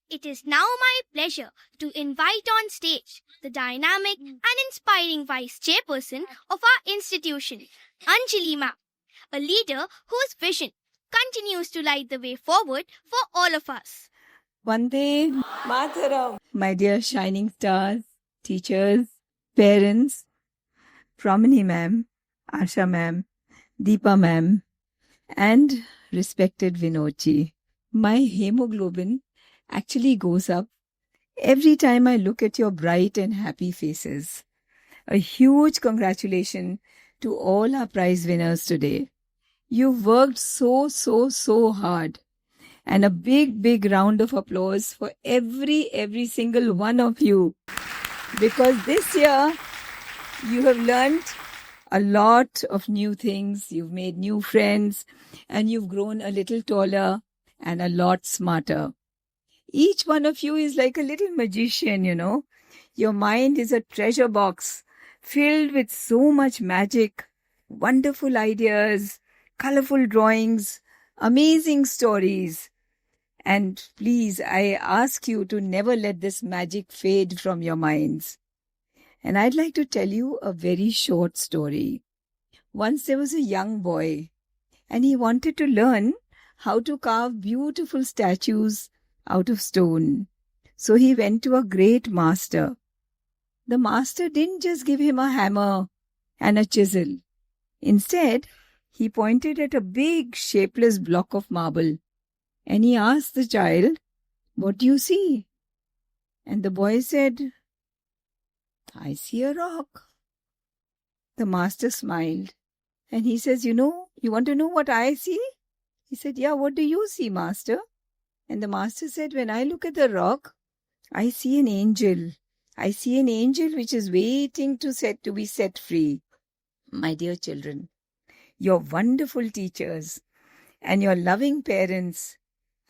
It is now my pleasure to invite on stage the dynamic and inspiring Vice Chairperson of our institution, Anjali Ma'am, a leader whose vision continues to light the way forward for all of us. Vande Mataram. My dear shining stars, teachers, parents, Pramini Ma'am, Asha Ma'am, Deepa Ma'am, and respected Vinodji. My hemoglobin actually goes up every time I look at your bright and happy faces. A huge congratulations to all our prize winners today. You've worked so hard. And a big round of applause for every single one of you. Because this year, you have learned a lot of new things. You've made new friends and you've grown a little taller and a lot smarter. Each one of you is like a little magician, you know. Your mind is a treasure box filled with so much magic, wonderful ideas, colorful drawings, amazing stories. And please, I ask you to never let this magic fade from your minds. And I'd like to tell you a very short story. Once there was a young boy, and he wanted to learn how to carve beautiful statues out of stone. So he went to a great master. The master didn't just give him a hammer and a chisel. Instead, he pointed at a big shapeless block of marble. And he asked the child, "What do you see?" And the boy said, "I see a rock." The master smiled and he says, "You want to know what I see?" He said, "Yeah, what do you see, master?" And the master said, "When I look at the rock, I see an angel. I see an angel which is waiting to be set free." My dear children, your wonderful teachers and your loving parents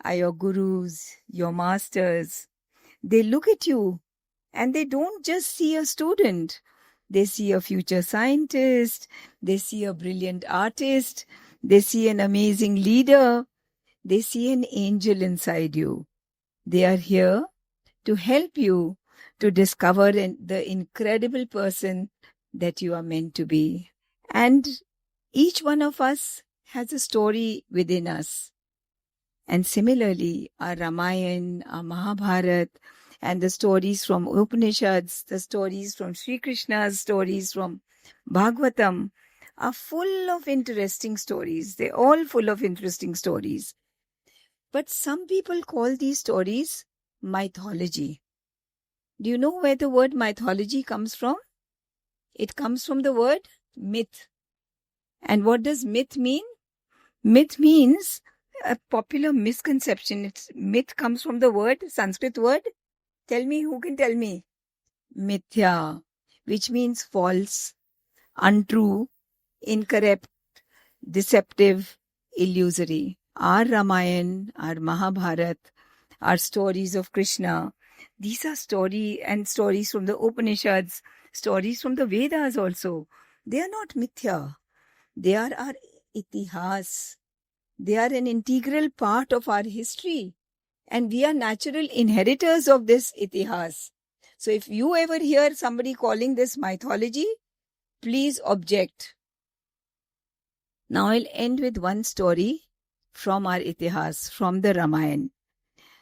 are your gurus, your masters. They look at you and they don't just see a student. They see a future scientist. They see a brilliant artist. They see an amazing leader. They see an angel inside you. They are here to help you to discover the incredible person that you are meant to be. And each one of us has a story within us. And similarly, our Ramayana, our Mahabharata, and the stories from Upanishads, the stories from Sri Krishna's stories from Bhagavatam are full of interesting stories. They're all full of interesting stories. But some people call these stories mythology. Do you know where the word mythology comes from? It comes from the word myth. And what does myth mean? Myth means a popular misconception. Myth comes from the Sanskrit word. Tell me, who can tell me? Mithya, which means false, untrue, incorrect, deceptive, illusory. Our Ramayana, our Mahabharata, our stories of Krishna, these are stories from the Upanishads, stories from the Vedas also. They are not mithya. They are our itihas. They are an integral part of our history. And we are natural inheritors of this itihas. So if you ever hear somebody calling this mythology, please object. Now I'll end with one story from our itihas, from the Ramayana.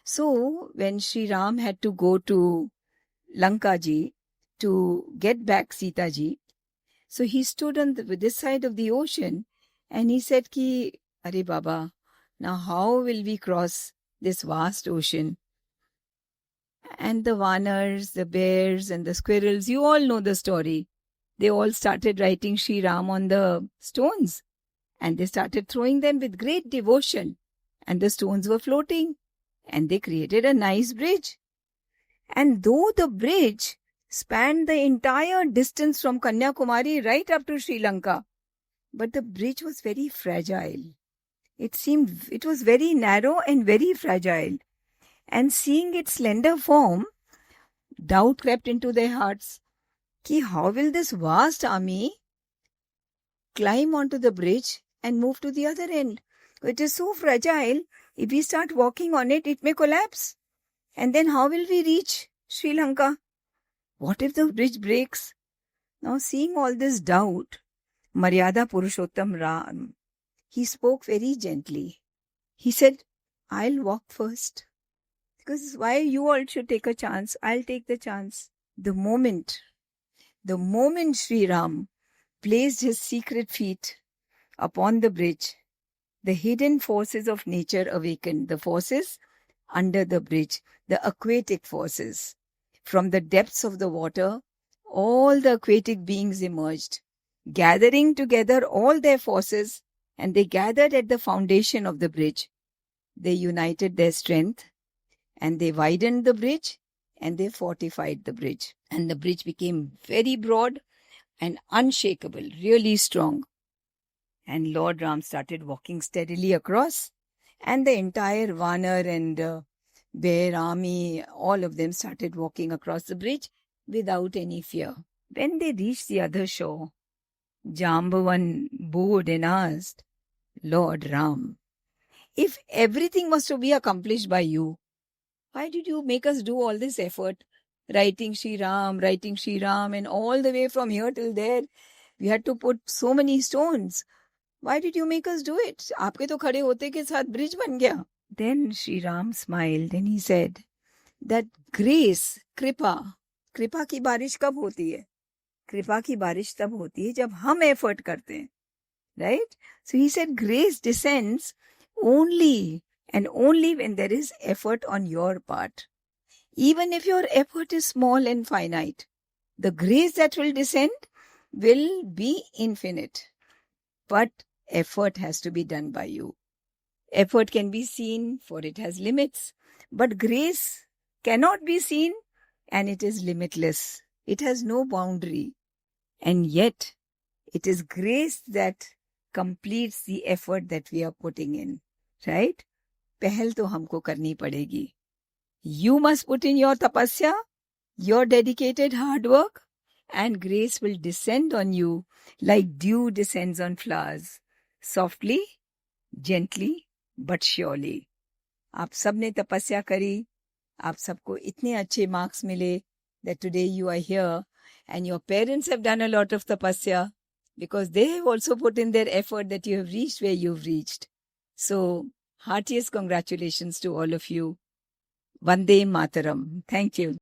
So when Sri Ram had to go to Lanka ji to get back Sita ji, so he stood on this side of the ocean and he said, "Arey Baba, now how will we cross this vast ocean?" And the Vanars, the bears and the squirrels, you all know the story. They all started writing Sri Ram on the stones and they started throwing them with great devotion. And the stones were floating and they created a nice bridge. And though the bridge spanned the entire distance from Kanyakumari right up to Sri Lanka, but the bridge was very fragile. It was very narrow and very fragile. And seeing its slender form, doubt crept into their hearts. How will this vast army climb onto the bridge and move to the other end? It is so fragile. If we start walking on it, it may collapse. And then how will we reach Sri Lanka? What if the bridge breaks? Now, seeing all this doubt, Maryada Purushottam Ram, he spoke very gently. He said, I'll walk first. Because why you all should take a chance? I'll take the chance. The moment Sri Ram placed his secret feet upon the bridge, the hidden forces of nature awakened, the forces under the bridge, the aquatic forces. From the depths of the water, all the aquatic beings emerged, gathering together all their forces, and they gathered at the foundation of the bridge. They united their strength, and they widened the bridge, and they fortified the bridge. And the bridge became very broad and unshakable, really strong. And Lord Ram started walking steadily across, and the entire Vanar and Bear army, all of them started walking across the bridge without any fear. When they reached the other shore, Jambavan bowed and asked, Lord Ram, if everything was to be accomplished by you, why did you make us do all this effort? Writing Sri Ram, and all the way from here till there, we had to put so many stones. Why did you make us do it? Aapke to khade hote ke saath bridge ban gaya. Then Sri Ram smiled and he said that grace, kripa की बारिश कब होती है? कृपा की बारिश तब होती है जब हम effort करते हैं. Right? So he said grace descends only and only when there is effort on your part. Even if your effort is small and finite, the grace that will descend will be infinite. But effort has to be done by you. Effort can be seen, for it has limits. But grace cannot be seen, and it is limitless. It has no boundary. And yet, it is grace that completes the effort that we are putting in. Right? पहल तो हमको करनी पड़ेगी. You must put in your tapasya, your dedicated hard work, and grace will descend on you like dew descends on flowers. Softly, gently, but surely. आप सबने तपस्या करी, आप सबको इतने अच्छे marks मिले that today you are here, and your parents have done a lot of tapasya because they have also put in their effort that you have reached where you've reached. So, heartiest congratulations to all of you. Vande Mataram. Thank you.